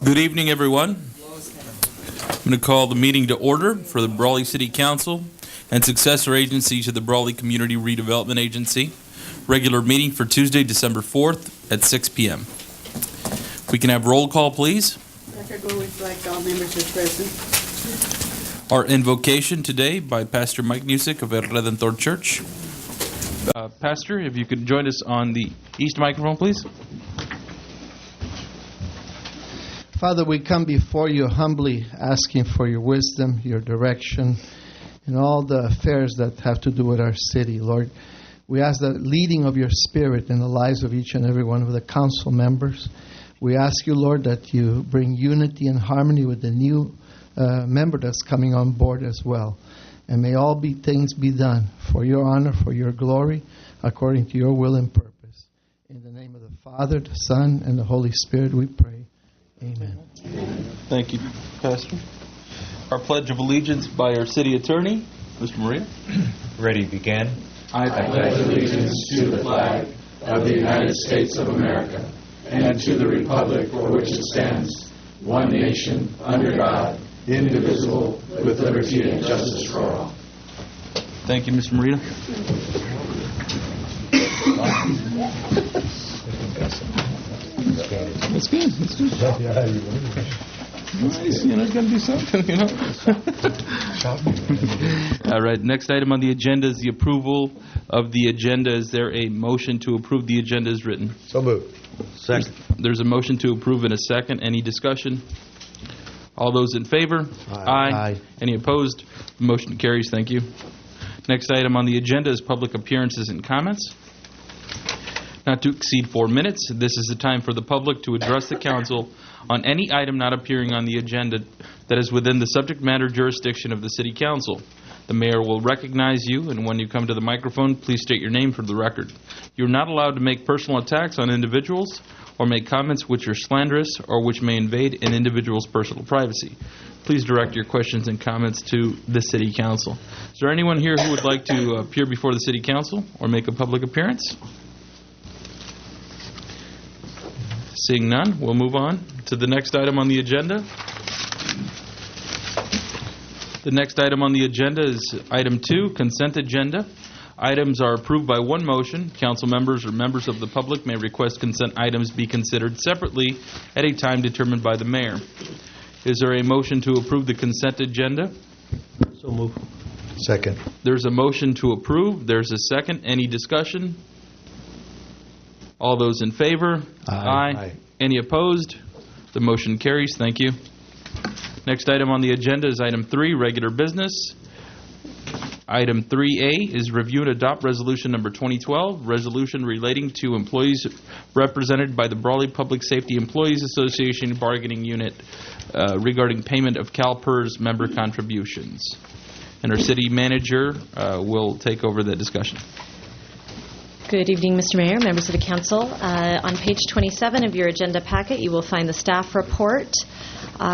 Good evening, everyone. I'm going to call the meeting to order for the CoBrwly City Council and successor agency to the CoBrwly Community Redevelopment Agency. Regular meeting for Tuesday, December 4th at 6 p.m. We can have roll call, please. Record will reflect all members are present. Our invocation today by Pastor Mike Musick of El Redentor Church. Pastor, if you could join us on the east microphone, please. Father, we come before you humbly asking for your wisdom, your direction, in all the affairs that have to do with our city. Lord, we ask the leading of your Spirit in the lives of each and every one of the council members. We ask you, Lord, that you bring unity and harmony with the new member that's coming on board as well. And may all things be done for your honor, for your glory, according to your will and purpose. In the name of the Father, the Son, and the Holy Spirit we pray. Amen. Thank you, Pastor. Our Pledge of Allegiance by our City Attorney, Mr. Maria. Ready to begin. I pledge allegiance to the flag of the United States of America and to the republic for which it stands, one nation, under God, indivisible, with liberty and justice for all. Thank you, Mr. Maria. It's good. It's good. Nice. You know, it's got to do something, you know. All right. Next item on the agenda is the approval of the agenda. Is there a motion to approve the agenda as written? So moved. Second. There's a motion to approve in a second. Any discussion? All those in favor? Aye. Any opposed? The motion carries. Thank you. Next item on the agenda is public appearances and comments. Not to exceed 4 minutes. This is the time for the public to address the council on any item not appearing on the agenda that is within the subject matter jurisdiction of the City Council. The mayor will recognize you, and when you come to the microphone, please state your name for the record. You're not allowed to make personal attacks on individuals or make comments which are slanderous or which may invade an individual's personal privacy. Please direct your questions and comments to the City Council. Is there anyone here who would like to appear before the City Council or make a public appearance? Seeing none, we'll move on to the next item on the agenda. The next item on the agenda is item 2, consent agenda. Items are approved by one motion. Council members or members of the public may request consent items be considered separately at a time determined by the mayor. Is there a motion to approve the consent agenda? So moved. Second. There's a motion to approve. There's a second. Any discussion? All those in favor? Aye. Any opposed? The motion carries. Thank you. Next item on the agenda is item 3, regular business. Item 3A is review and adopt resolution number 2012, resolution relating to employees represented by the CoBrwly Public Safety Employees Association bargaining unit regarding payment of CalPERS member contributions. And our city manager will take over the discussion. Good evening, Mr. Mayor, members of the council. On page 27 of your agenda packet, you will find the staff report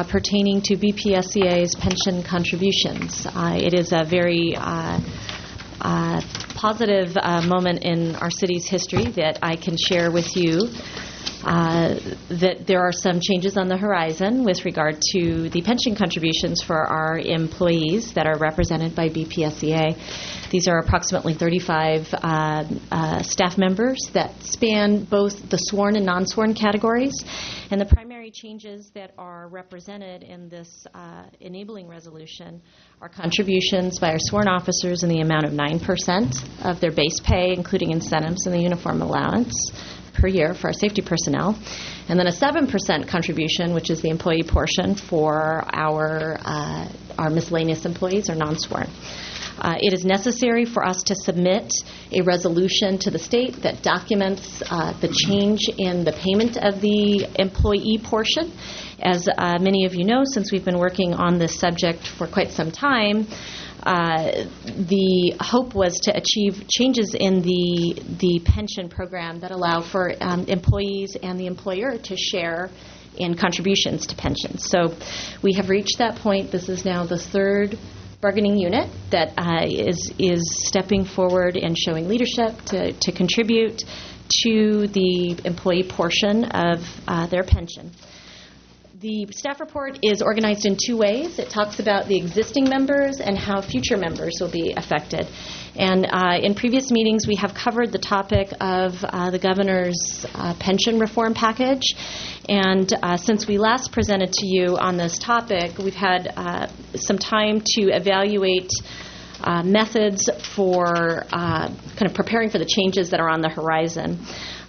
pertaining to BPSCA's pension contributions. It is a very positive moment in our city's history that I can share with you that there are some changes on the horizon with regard to the pension contributions for our employees that are represented by BPSCA. These are approximately 35 staff members that span both the sworn and non-sworn categories. And the primary changes that are represented in this enabling resolution are contributions by our sworn officers in the amount of 9% of their base pay, including incentives and the uniform allowance per year for our safety personnel, and then a 7% contribution, which is the employee portion for our miscellaneous employees or non-sworn. It is necessary for us to submit a resolution to the state that documents the change in the payment of the employee portion. As many of you know, since we've been working on this subject for quite some time, the hope was to achieve changes in the pension program that allow for employees and the employer to share in contributions to pensions. So we have reached that point. This is now the third bargaining unit that is stepping forward and showing leadership to contribute to the employee portion of their pension. The staff report is organized in two ways. It talks about the existing members and how future members will be affected. And in previous meetings, we have covered the topic of the governor's pension reform package. And since we last presented to you on this topic, we've had some time to evaluate methods for kind of preparing for the changes that are on the horizon.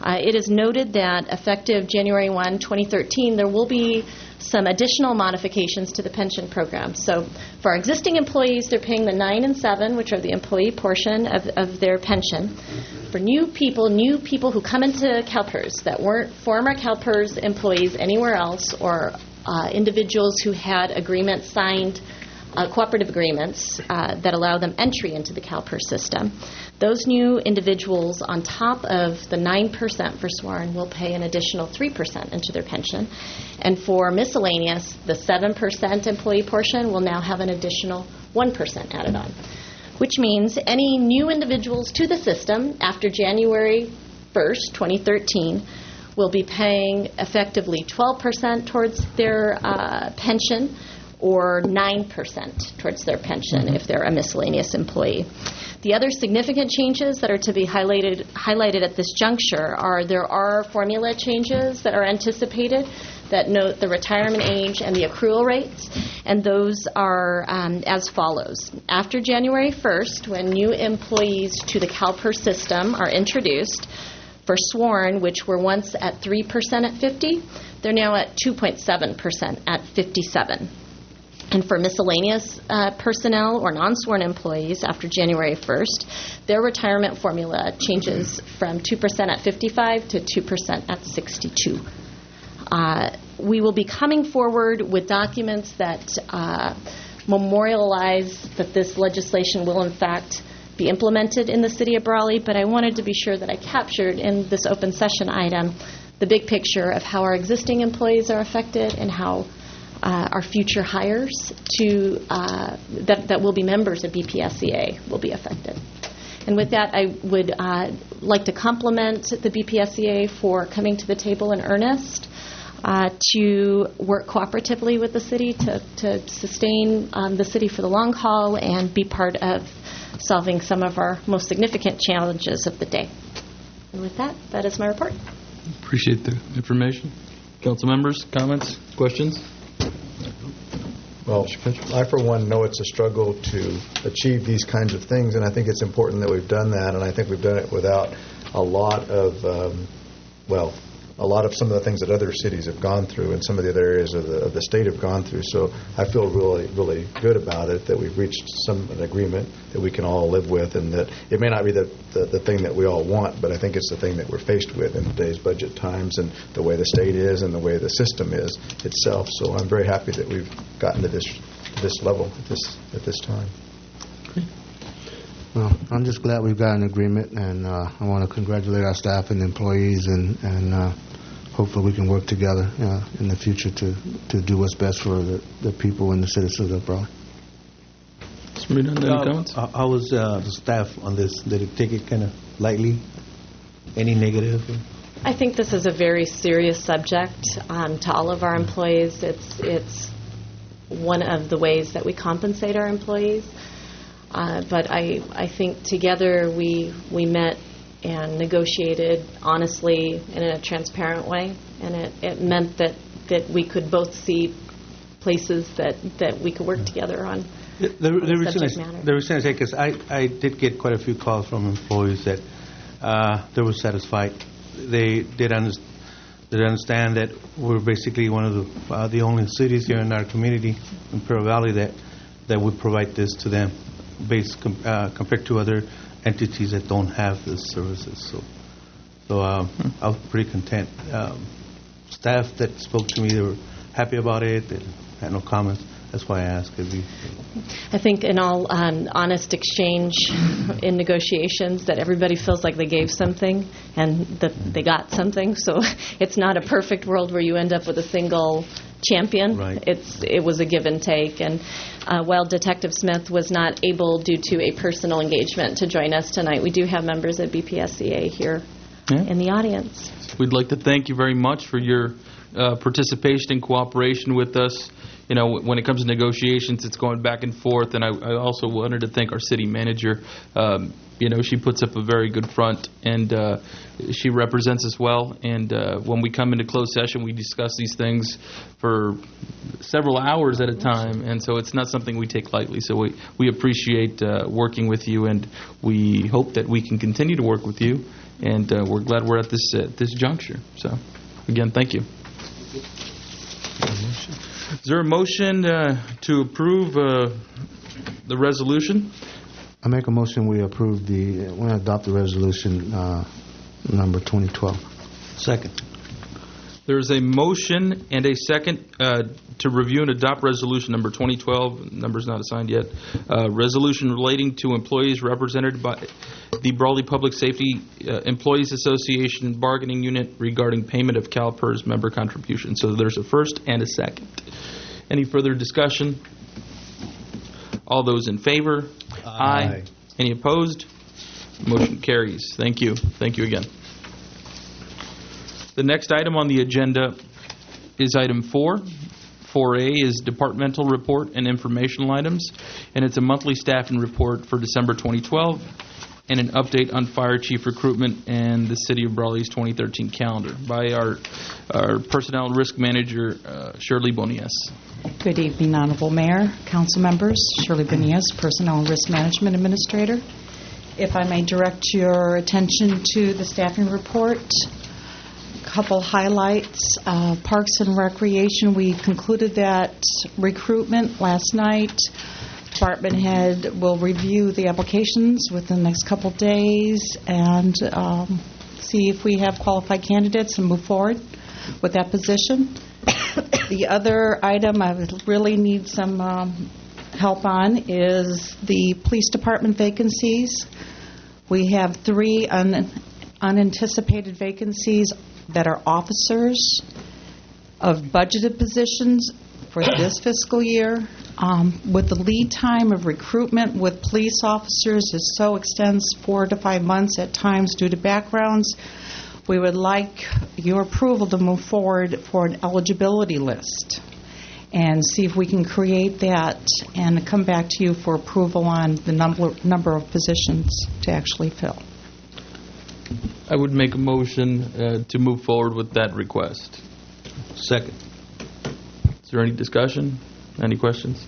It is noted that effective January 1, 2013, there will be some additional modifications to the pension program. So for our existing employees, they're paying the 9 and 7, which are the employee portion of their pension. For new people who come into CalPERS that weren't former CalPERS employees anywhere else, or individuals who had agreements signed, cooperative agreements that allow them entry into the CalPERS system. Those new individuals, on top of the 9% for sworn, will pay an additional 3% into their pension. And for miscellaneous, the 7% employee portion will now have an additional 1% added on, which means any new individuals to the system after January 1st, 2013, will be paying effectively 12% towards their pension, or 9% towards their pension if they're a miscellaneous employee. The other significant changes that are to be highlighted at this juncture are there are formula changes that are anticipated that note the retirement age and the accrual rates, and those are as follows. After January 1st, when new employees to the CalPERS system are introduced, for sworn, which were once at 3% at 50, they're now at 2.7% at 57. And for miscellaneous personnel or non-sworn employees after January 1st, their retirement formula changes from 2% at 55 to 2% at 62. We will be coming forward with documents that memorialize that this legislation will, in fact, be implemented in the city of Brawley, but I wanted to be sure that I captured in this open session item the big picture of how our existing employees are affected and how our future hires that will be members of BPSCA will be affected. And with that, I would like to compliment the BPSCA for coming to the table in earnest to work cooperatively with the city to sustain the city for the long haul and be part of solving some of our most significant challenges of the day. And with that, that is my report. Appreciate the information. Council members, comments, questions? Well, I, for one, know it's a struggle to achieve these kinds of things, and I think it's important that we've done that, and I think we've done it without a lot of, some of the things that other cities have gone through and some of the other areas of the state have gone through. So I feel really, really good about it, that we've reached an agreement that we can all live with, and that it may not be the thing that we all want, but I think it's the thing that we're faced with in today's budget times and the way the state is and the way the system is itself. So I'm very happy that we've gotten to this level at this time. Well, I'm just glad we've got an agreement, and I want to congratulate our staff and employees, and hopefully we can work together in the future to do what's best for the people and the citizens of Brawley. Any comments? How was the staff on this? Did it take it kind of lightly? Any negative? I think this is a very serious subject to all of our employees. It's one of the ways that we compensate our employees. But I think together we met and negotiated honestly and in a transparent way, and it meant that we could both see places that we could work together on. The reason I say, because I did get quite a few calls from employees that they were satisfied. They did understand that we're basically one of the only cities here in our community in CoBrwly Valley that would provide this to them, compared to other entities that don't have these services. So I was pretty content. Staff that spoke to me, they were happy about it and had no comments. That's why I asked. I think in all honest exchange in negotiations that everybody feels like they gave something and that they got something. So it's not a perfect world where you end up with a single champion. Right. It was a give and take. And while Detective Smith was not able, due to a personal engagement, to join us tonight, we do have members of BPSCA here in the audience. We'd like to thank you very much for your participation and cooperation with us. You know, when it comes to negotiations, it's going back and forth, and I also wanted to thank our city manager. You know, she puts up a very good front, and she represents us well. And when we come into closed session, we discuss these things for several hours at a time, and so it's not something we take lightly. So we appreciate working with you, and we hope that we can continue to work with you. And we're glad we're at this juncture. So, again, thank you. Is there a motion to approve the resolution? I make a motion we approve we adopt the resolution number 2012. Second. There's a motion and a second to review and adopt resolution number 2012, number's not assigned yet, resolution relating to employees represented by the CoBrwly Public Safety Employees Association bargaining unit regarding payment of CalPERS member contributions. So there's a first and a second. Any further discussion? All those in favor? Aye. Any opposed? Motion carries. Thank you. Thank you again. The next item on the agenda is item 4. 4A is departmental report and informational items, and it's a monthly staffing report for December 2012 and an update on fire chief recruitment and the City of Brawley's 2013 calendar by our personnel and risk manager, Shirley Bonias. Good evening, Honorable Mayor, council members. Shirley Bonias, Personnel and Risk Management Administrator. If I may direct your attention to the staffing report. Couple highlights. Parks and Recreation, we concluded that recruitment last night. Department head will review the applications within the next couple days and see if we have qualified candidates and move forward with that position. The other item I would really need some help on is the police department vacancies. We have 3 unanticipated vacancies that are officers of budgeted positions for this fiscal year. With the lead time of recruitment with police officers is so extends 4 to 5 months at times due to backgrounds, we would like your approval to move forward for an eligibility list and see if we can create that and come back to you for approval on the number of positions to actually fill. I would make a motion to move forward with that request. Second. Is there any discussion? Any questions?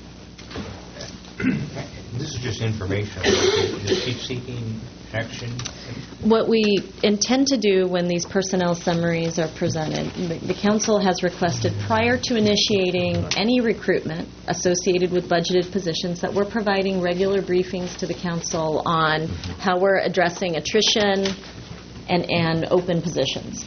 This is just information. Just keep seeking action. What we intend to do when these personnel summaries are presented, the council has requested prior to initiating any recruitment associated with budgeted positions that we're providing regular briefings to the council on how we're addressing attrition and open positions.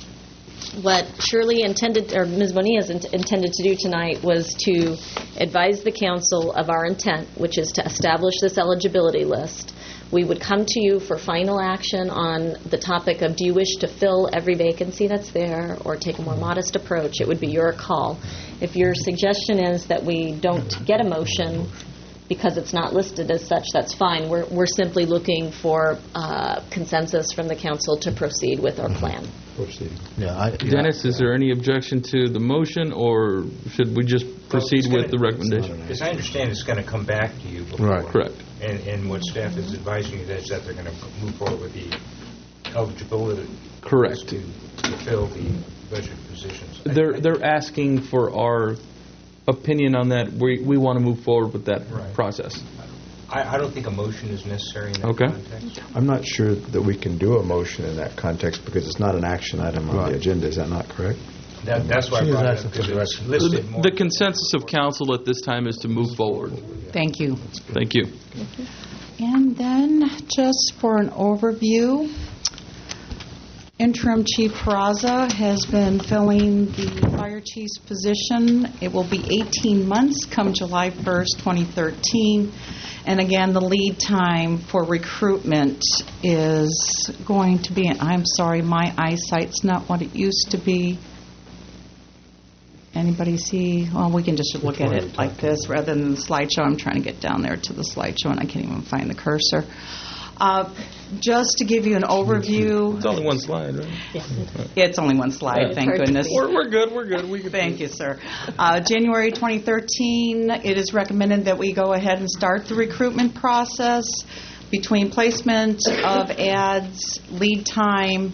What Shirley intended, or Ms. Bonilla's intended to do tonight was to advise the council of our intent, which is to establish this eligibility list. We would come to you for final action on the topic of, do you wish to fill every vacancy that's there or take a more modest approach? It would be your call. If your suggestion is that we don't get a motion because it's not listed as such, that's fine. We're simply looking for consensus from the council to proceed with our plan. Dennis, is there any objection to the motion, or should we just proceed with the recommendation? Because I understand it's going to come back to you before. Right. Correct. And what staff is advising you is that they're going to move forward with the eligibility. Correct. To fill the budget positions. They're asking for our opinion on that. We want to move forward with that process. I don't think a motion is necessary in that context. I'm not sure that we can do a motion in that context because it's not an action item on the agenda. Is that not correct? That's why I brought it up, because it's listed more. The consensus of council at this time is to move forward. Thank you. Thank you. And then just for an overview, Interim Chief Peraza has been filling the fire chief's position. It will be 18 months come July 1st, 2013. And again, the lead time for recruitment is going to be, I'm sorry, my eyesight's not what it used to be. Anybody see? Well, we can just look at it like this rather than the slideshow. I'm trying to get down there to the slideshow and I can't even find the cursor. Just to give you an overview. It's only one slide, right? It's only one slide, thank goodness. We're good. We can Thank you, sir. January 2013, it is recommended that we go ahead and start the recruitment process. Between placement of ads, lead time,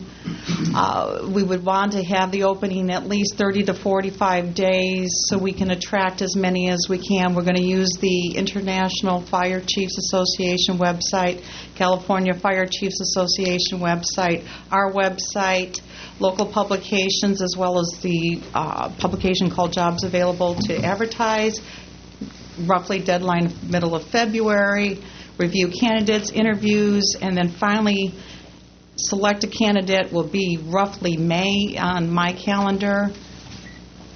we would want to have the opening at least 30 to 45 days so we can attract as many as we can. We're going to use the International Fire Chiefs Association website, California Fire Chiefs Association website, our website, local publications, as well as the publication called Jobs Available to advertise, roughly deadline middle of February. Review candidates, interviews, and then finally select a candidate will be roughly May on my calendar.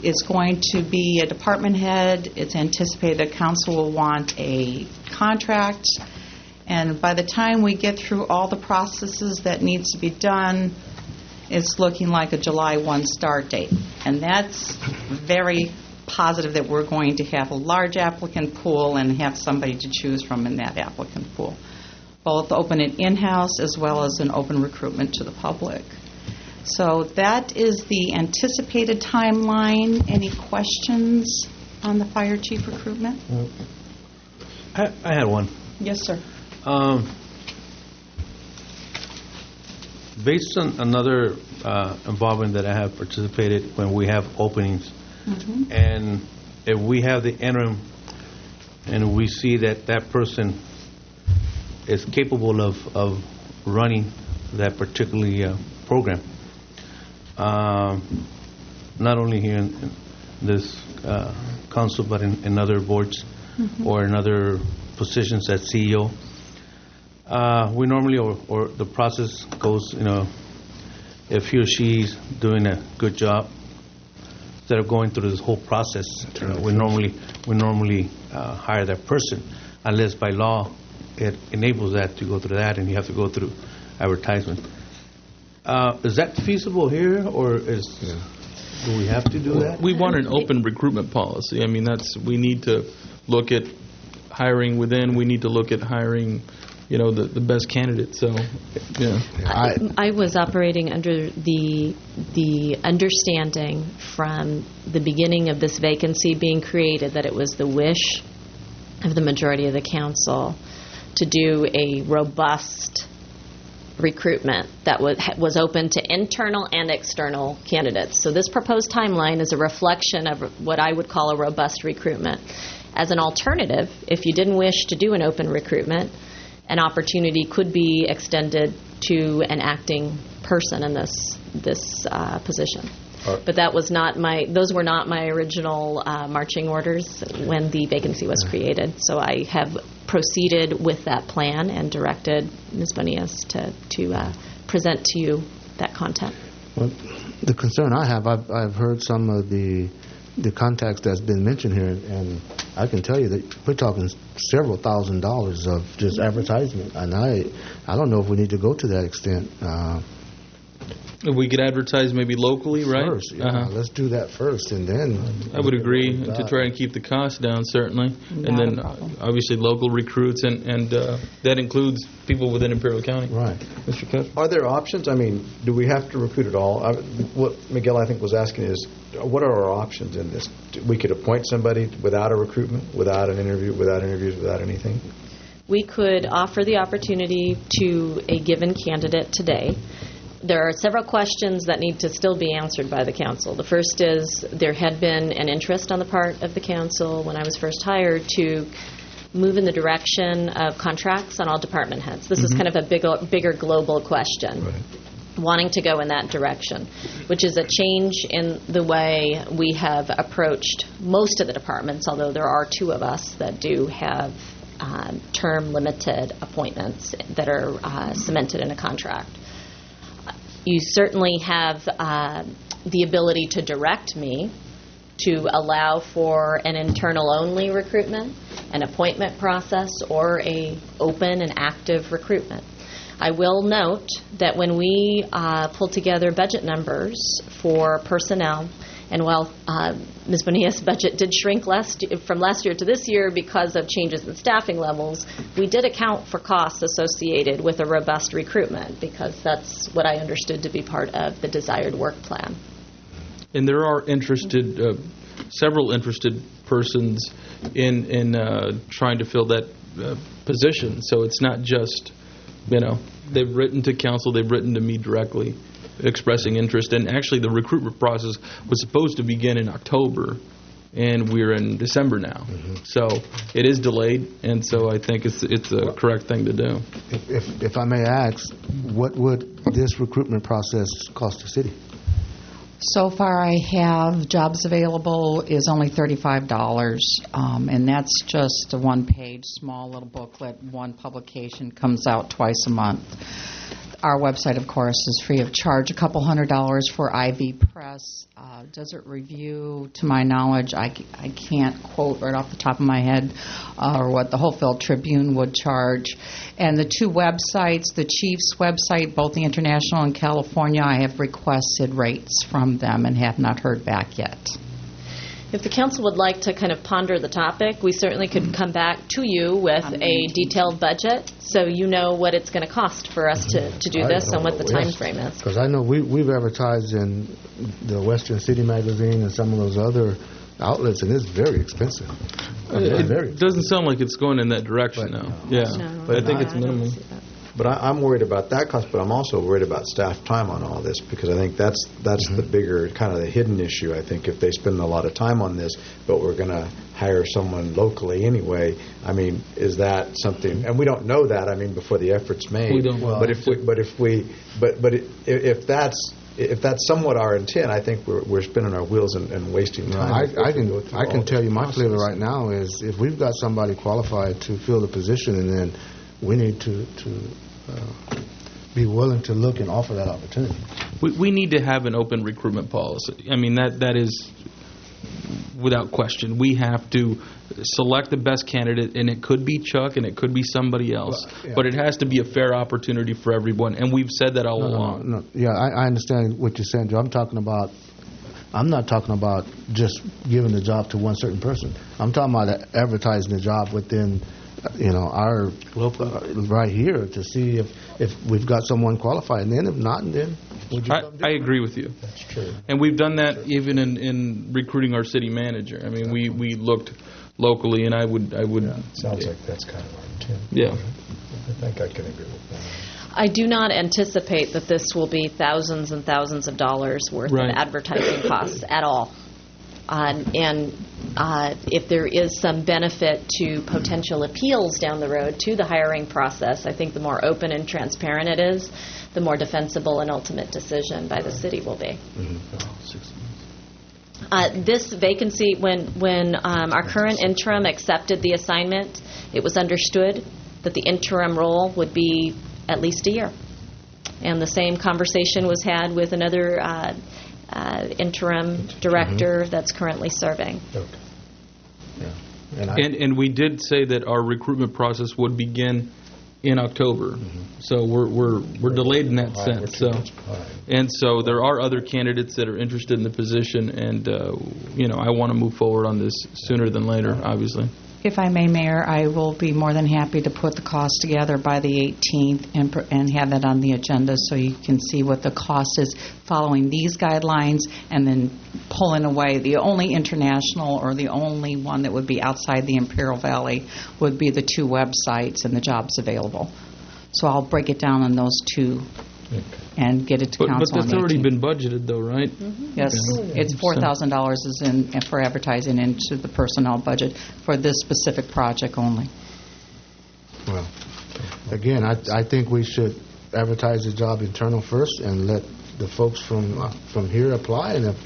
It's going to be a department head. It's anticipated that council will want a contract. And by the time we get through all the processes that needs to be done, it's looking like a July 1 start date. And that's very positive that we're going to have a large applicant pool and have somebody to choose from in that applicant pool, both open and in-house as well as an open recruitment to the public. So that is the anticipated timeline. Any questions on the fire chief recruitment? I had one. Yes, sir. Based on another involvement that I have participated when we have openings, and if we have the interim and we see that that person is capable of running that particular program, not only here in this council but in other boards or in other positions as CEO, we normally, or the process goes, if he or she's doing a good job, instead of going through this whole process, we normally hire that person, unless by law it enables that to go through that, and you have to go through advertisement. Is that feasible here, or do we have to do that? We want an open recruitment policy. I mean, we need to look at hiring within. We need to look at hiring, the best candidate. So, yeah. I was operating under the understanding from the beginning of this vacancy being created that it was the wish of the majority of the council to do a robust recruitment that was open to internal and external candidates. So this proposed timeline is a reflection of what I would call a robust recruitment. As an alternative, if you didn't wish to do an open recruitment, an opportunity could be extended to an acting person in this position. But those were not my original marching orders when the vacancy was created. So I have proceeded with that plan and directed Ms. Bonillas to present to you that content. Well, the concern I have, I've heard some of the context that's been mentioned here, and I can tell you that we're talking several $1,000s of just advertisement, and I don't know if we need to go to that extent. If we could advertise maybe locally, right? First, let's do that first, and then... I would agree, to try and keep the cost down, certainly. And then, obviously, local recruits, and that includes people within Imperial County. Right. Mr. Kett? Are there options? I mean, do we have to recruit at all? What Miguel, I think, was asking is, what are our options in this? We could appoint somebody without a recruitment, without an interview, without interviews, without anything? We could offer the opportunity to a given candidate today. There are several questions that need to still be answered by the council. The first is there had been an interest on the part of the council when I was first hired to move in the direction of contracts on all department heads. This is kind of a bigger global question. Right. Wanting to go in that direction, which is a change in the way we have approached most of the departments, although there are two of us that do have term-limited appointments that are cemented in a contract. You certainly have the ability to direct me to allow for an internal-only recruitment, an appointment process, or a open and active recruitment. I will note that when we pull together budget numbers for personnel And while Ms. Bonilla's budget did shrink from last year to this year because of changes in staffing levels, we did account for costs associated with a robust recruitment, because that's what I understood to be part of the desired work plan. And there are several interested persons in trying to fill that position. So it's not just, they've written to council, they've written to me directly expressing interest. And actually the recruitment process was supposed to begin in October, and we're in December now. So it is delayed, and so I think it's a correct thing to do. If I may ask, what would this recruitment process cost the city? So far, I have jobs available is only $35, and that's just a one-page, small little booklet. One publication comes out twice a month. Our website, of course, is free of charge. A couple $100 for IV Press. Desert Review, to my knowledge, I can't quote right off the top of my head or what the Hopefield Tribune would charge. And the two websites, the Chiefs website, both the International and California, I have requested rates from them and have not heard back yet. If the council would like to kind of ponder the topic, we certainly could come back to you with a detailed budget, so you know what it's going to cost for us to do this and what the time frame is. Because I know we've advertised in the Western City magazine and some of those other outlets, and it's very expensive. It doesn't sound like it's going in that direction now. Yeah, No, but I think it's minimal. But I'm worried about that cost, but I'm also worried about staff time on all this, because I think that's the bigger, kind of the hidden issue. I think if they spend a lot of time on this, but we're going to hire someone locally anyway, I mean, is that something? And we don't know that, I mean, before the effort's made. We don't. But if that's somewhat our intent, I think we're spinning our wheels and wasting time. I can tell you my flavor right now is if we've got somebody qualified to fill the position, and then we need to be willing to look and offer that opportunity. We need to have an open recruitment policy. I mean, that is without question. We have to select the best candidate, and it could be Chuck and it could be somebody else. Well, yeah. But it has to be a fair opportunity for everyone, and we've said that all along. No. Yeah, I understand what you're saying, Joe. I'm not talking about just giving the job to one certain person. I'm talking about advertising the job within our right here to see if we've got someone qualified, and then if not, then would you come do I it? agree with you. That's true. And we've done that even in recruiting our city manager. I mean, we looked locally, and I would. Sounds like that's kind of our intent. Yeah. I think I can agree with that. I do not anticipate that this will be thousands and thousands of dollars worth Right. of advertising costs at all. And if there is some benefit to potential appeals down the road to the hiring process, I think the more open and transparent it is, the more defensible an ultimate decision by the city will be. This vacancy, when our current interim accepted the assignment, it was understood that the interim role would be at least a year. And the same conversation was had with another interim director that's currently serving. Okay. Yeah. And we did say that our recruitment process would begin in October. So we're delayed in that sense. So there are other candidates that are interested in the position, and I want to move forward on this sooner than later, obviously. If I may, Mayor, I will be more than happy to put the cost together by the 18th and have that on the agenda so you can see what the cost is following these guidelines, and then pulling away. The only international, or the only one that would be outside the Imperial Valley, would be the two websites and the jobs available. So I'll break it down on those two and get it to council. But that's on the already 18th. been budgeted, though, right? Yes, it's $4,000 is in for advertising into the personnel budget for this specific project only. Well, again, I think we should advertise the job internal first and let the folks from here apply, and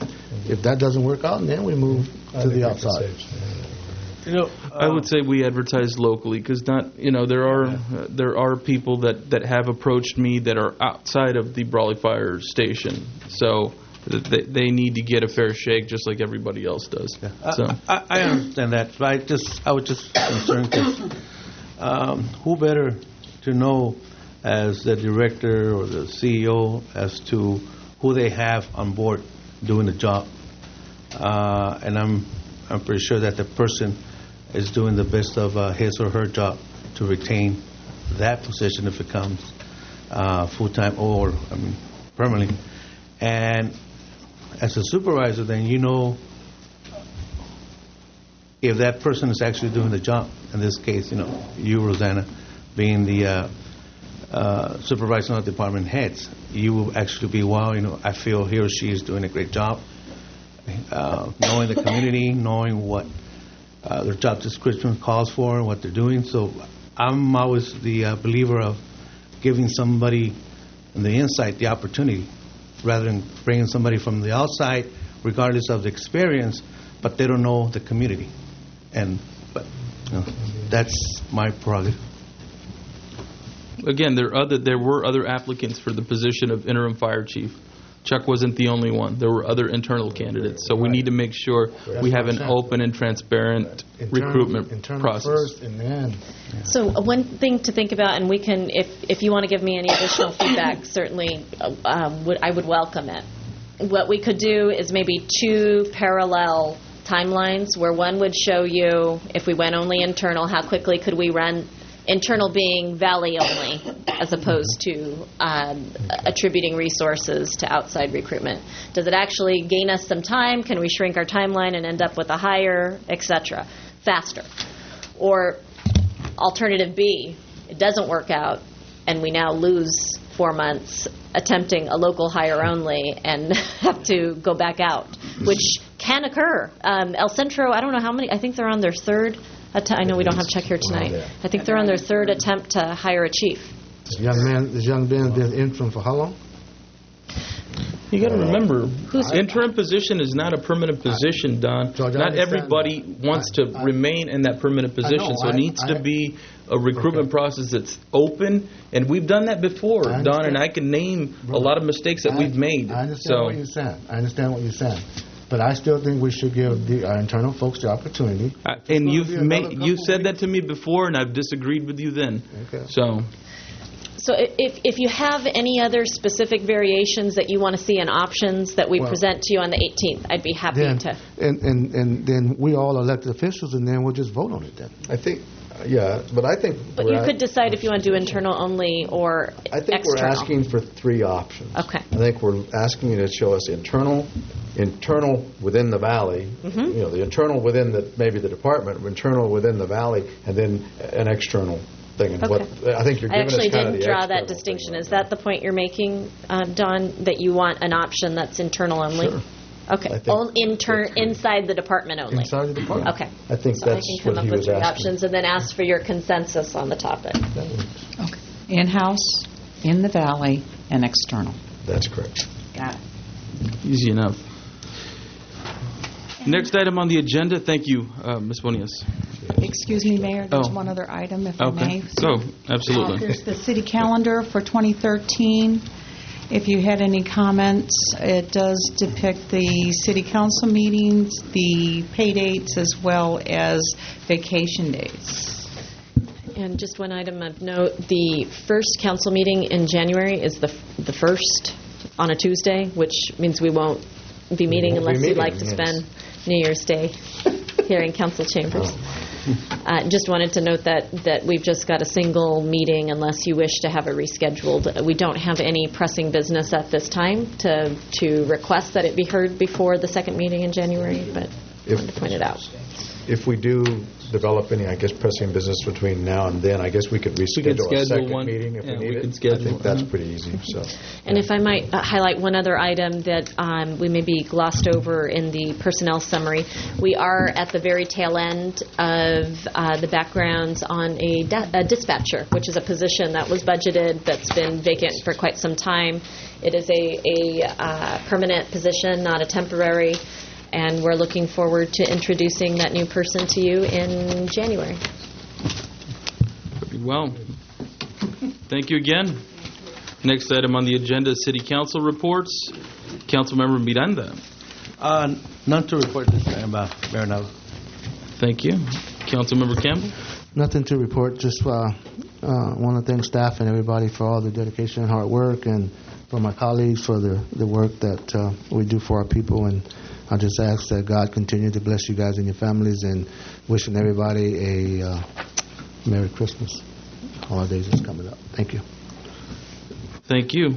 if that doesn't work out, then we move to the outside. I would say we advertise locally, because there are people that have approached me that are outside of the Brawley Fire Station, so they need to get a fair shake just like everybody else does. Yeah. So I understand that, but I was just concerned because who better to know as the director or the CEO as to who they have on board doing the job. and I'm pretty sure that the person is doing the best of his or her job to retain that position if it comes full-time or permanently. And as a supervisor, then you know if that person is actually doing the job. In this case, you, Rosanna, being the supervisor of the department heads, you will actually be, I feel he or she is doing a great job, knowing the community, knowing what their job description calls for, what they're doing. So I'm always the believer of giving somebody on the inside the opportunity rather than bringing somebody from the outside, regardless of the experience, but they don't know the community. But that's my prerogative. Again, there were other applicants for the position of interim fire chief. Chuck wasn't the only one. There were other internal candidates. So we need to make sure we have an open and transparent recruitment process. First and then. Yeah. So one thing to think about, and we can, if you want to give me any additional feedback, certainly I would welcome it. What we could do is maybe 2 parallel timelines where one would show you, if we went only internal, how quickly could we run internal, being Valley only, as opposed to attributing resources to outside recruitment. Does it actually gain us some time? Can we shrink our timeline and end up with a hire, etc., faster? Or alternative B, it doesn't work out, and we now lose 4 months attempting a local hire only and have to go back out, which can occur. El Centro, I don't know how many, I think they're on their 3rd I know we don't have Chuck here tonight. I think they're on their 3rd attempt to hire a chief. This young man been interim for how long? You got to remember, interim position is not a permanent position, Don. Not everybody wants to remain in that permanent position, so it needs to be a recruitment process that's open, and we've done that before, Don, and I can name a lot of mistakes that we've made. I understand what you're saying. But I still think we should give our internal folks the opportunity. And you said that to me before, and I've disagreed with you then. Okay. So if you have any other specific variations that you want to see in options that we present to you on the 18th, I'd be happy to. And then we all elected officials, and then we'll just vote on it then. I think, but I think... But you could decide if you want to do internal only or external. I think we're asking for 3 options. Okay. I think we're asking you to show us internal within the Valley, the internal within maybe the department, internal within the Valley, and then an external thing. And I think you're giving us kind of the I actually didn't draw that external distinction. thing. Is that the point you're making, Don, that you want an option that's internal only? Sure. Okay. Inside the department only? Inside the department. Okay. I think so that's I can come what up he with was 3 asking. options and then ask for your consensus on the topic. Okay. In-house, in the Valley, and external. That's correct. Got it. easy enough. Next item on the agenda. Thank you, Ms. Bonias. Excuse me, Mayor, there's one other item, if I may. Go, absolutely. There's the city calendar for 2013. If you had any comments, it does depict the city council meetings, the pay dates, as well as vacation days. And just one item of note, the first council meeting in January is the first on a Tuesday, which means we won't be meeting unless you'd like to spend New Year's Day here in council chambers. Just wanted to note that we've just got a single meeting unless you wish to have it rescheduled. We don't have any pressing business at this time to request that it be heard before the second meeting in January, but I wanted to point it out. If we do develop any, pressing business between now and then, I guess we could reschedule a second meeting if we need it. I think that's pretty easy. So. And if I might highlight one other item that we maybe glossed over in the personnel summary, we are at the very tail end of the backgrounds on a dispatcher, which is a position that was budgeted that's been vacant for quite some time. It is a permanent position, not a temporary. And we're looking forward to introducing that new person to you in January. Well, thank you again. Next item on the agenda is City Council reports. Councilmember Miranda. None to report this time, Mayor Nava. Thank you. Councilmember Campbell. Nothing to report. Just want to thank staff and everybody for all the dedication and hard work, and for my colleagues for the work that we do for our people, and I just ask that God continue to bless you guys and your families, and wishing everybody a Merry Christmas. Holidays is coming up. Thank you. Thank you.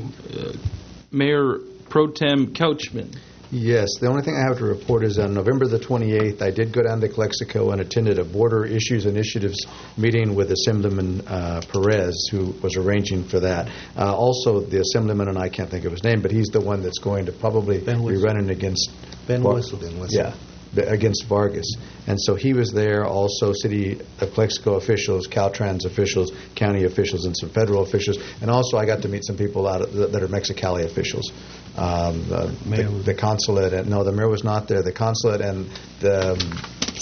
Mayor Pro Tem Couchman. Yes, the only thing I have to report is on November the 28th, I did go down to Calexico and attended a Border Issues Initiatives meeting with Assemblyman Perez, who was arranging for that. Also, the Assemblyman, and I can't think of his name, but he's the one that's going to probably be running against Ben Whistle. Yeah, against Vargas. And so he was there, also City of Calexico officials, Caltrans officials, county officials, and some federal officials. And also I got to meet some people that are Mexicali officials. The consulate, and no, the mayor was not there. The consulate and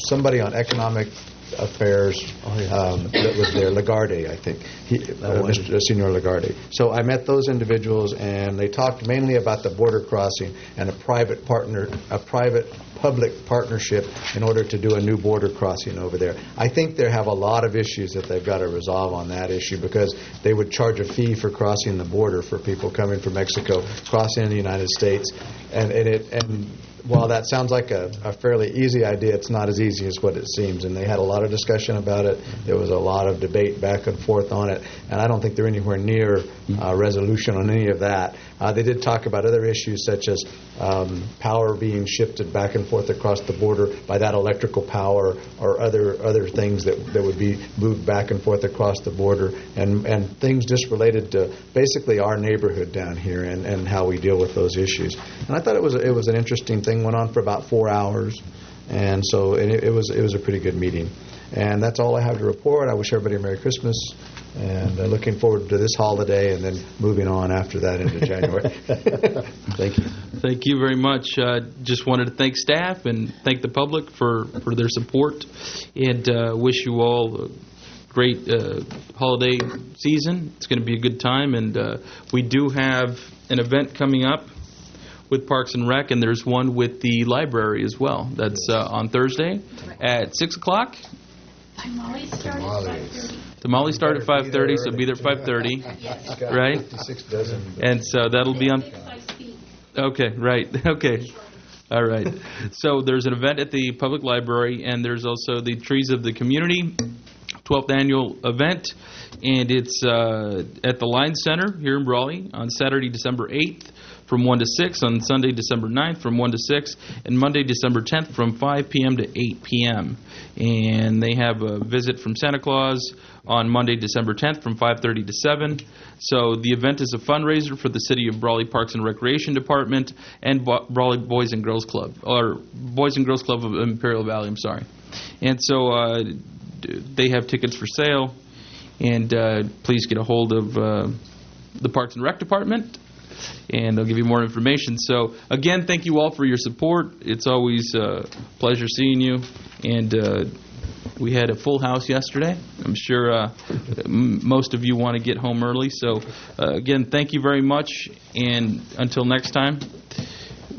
somebody on economic affairs that was there, Lagarde, I think, Mr. Senor Lagarde. So I met those individuals, and they talked mainly about the border crossing and a private-public partnership in order to do a new border crossing over there. I think they have a lot of issues that they've got to resolve on that issue, because they would charge a fee for crossing the border for people coming from Mexico, crossing in the United States, and while that sounds like a fairly easy idea, it's not as easy as what it seems. And they had a lot of discussion about it. There was a lot of debate back and forth on it. And I don't think they're anywhere near resolution on any of that. They did talk about other issues such as power being shifted back and forth across the border, by that electrical power or other things that would be moved back and forth across the border, and things just related to basically our neighborhood down here and how we deal with those issues. And I thought it was an interesting thing. Went on for about 4 hours, and so it was a pretty good meeting. And that's all I have to report. I wish everybody a Merry Christmas, and looking forward to this holiday, and then moving on after that into January. Thank you. Thank you very much. Just wanted to thank staff and thank the public for their support, and wish you all a great holiday season. It's going to be a good time, and we do have an event coming up with Parks and Rec, and there's one with the library as well. That's on Thursday at 6 o'clock. Tamales start at 5:30, so be there at 5:30, right? And so that'll be on. Okay, right. Okay, all right. So there's an event at the public library, and there's also the Trees of the Community 12th annual event, and it's at the Line Center here in Brawley on Saturday, December 8th. From 1 to 6, on Sunday, December 9th, from 1 to 6, and Monday, December 10th, from 5 p.m. to 8 p.m. And they have a visit from Santa Claus on Monday, December 10th, from 5:30 to 7. So the event is a fundraiser for the City of Brawley Parks and Recreation Department and Brawley Boys and Girls Club, or Boys and Girls Club of Imperial Valley, I'm sorry. And so they have tickets for sale, and please get a hold of the Parks and Rec Department, and they'll give you more information. So, again, thank you all for your support. It's always a pleasure seeing you. And we had a full house yesterday. I'm sure most of you want to get home early. So, again, thank you very much. And until next time,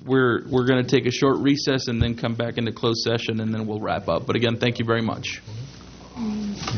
we're going to take a short recess and then come back into closed session, and then we'll wrap up. But, again, thank you very much.